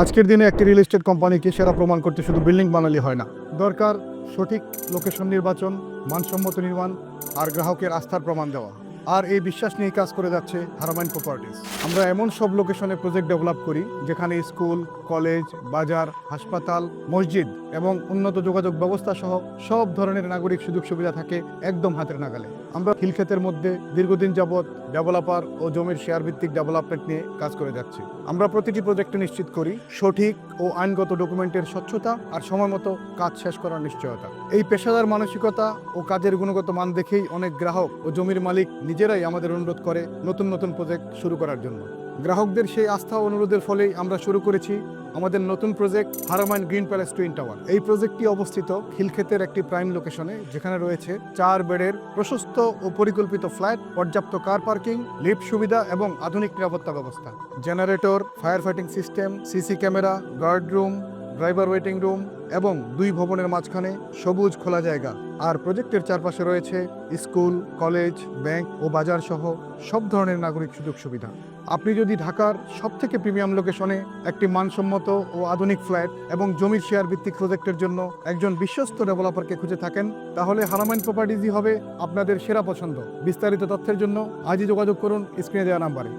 আজকের দিনে একটি রিয়েল এস্টেট কোম্পানিকে সেরা প্রমাণ করতে শুধু বিল্ডিং বানালে হয় না, দরকার সঠিক লোকেশন নির্বাচন, মানসম্মত নির্মাণ আর গ্রাহকের আস্থার প্রমাণ দেওয়া। আর এই বিশ্বাস নিয়ে কাজ করে যাচ্ছে হারামাইন প্রপার্টিজ। আমরা এমন সব লোকেশনে প্রজেক্ট ডেভেলপ করি যেখানে স্কুল, কলেজ, বাজার, হাসপাতাল, মসজিদ এবং উন্নত যোগাযোগ ব্যবস্থা সহ সব ধরনের নাগরিক সুযোগ সুবিধা থাকে একদম হাতের নাগালে। আমরা খিলক্ষেতের মধ্যে দীর্ঘদিন যাবৎ ডেভেলপার ও জমির শেয়ার ভিত্তিক ডেভেলপমেন্ট নিয়ে কাজ করে যাচ্ছি। আমরা প্রতিটি প্রজেক্টে নিশ্চিত করি সঠিক ও আইনগত ডকুমেন্টের স্বচ্ছতা আর সময় মতো কাজ শেষ করার নিশ্চয়তা। এই পেশাদার মানসিকতা ও কাজের গুণগত মান দেখেই অনেক গ্রাহক ও জমির মালিক নিজেরাই আমাদের অনুরোধ করে নতুন নতুন প্রজেক্ট শুরু করার জন্য। গ্রাহকদের সেই আস্থা ও অনুরোধের ফলেই আমরা শুরু করেছি আমাদের নতুন প্রজেক্ট হারামাইন গ্রিন প্যালেস টুইন টাওয়ার। এই প্রজেক্টটি অবস্থিত খিলক্ষেতের একটি প্রাইম লোকেশনে, যেখানে রয়েছে 4 বেডের প্রশস্ত ও পরিকল্পিত ফ্ল্যাট, পর্যাপ্ত কার পার্কিং, লিফট সুবিধা এবং আধুনিক নিরাপত্তা ব্যবস্থা, generator, fire fighting system, CC camera, guard room, driver waiting room এবং 2 ভবনের মাঝখানে সবুজ খোলা জায়গা। আর প্রজেক্টের চারপাশে রয়েছে স্কুল, কলেজ, ব্যাংক ও বাজার সহ সব ধরনের নাগরিক সুযোগ সুবিধা। আপনি যদি ঢাকার সবথেকে প্রিমিয়াম লোকেশনে একটি মানসম্মত ও আধুনিক ফ্ল্যাট এবং জমির শেয়ার ভিত্তিক প্রজেক্টের জন্য একজন বিশ্বস্ত ডেভেলপারকে খুঁজে থাকেন, তাহলে হারামাইন প্রপার্টিজই হবে আপনাদের সেরা পছন্দ। বিস্তারিত তথ্যের জন্য আজই যোগাযোগ করুন স্ক্রিনে দেওয়া নাম্বারে।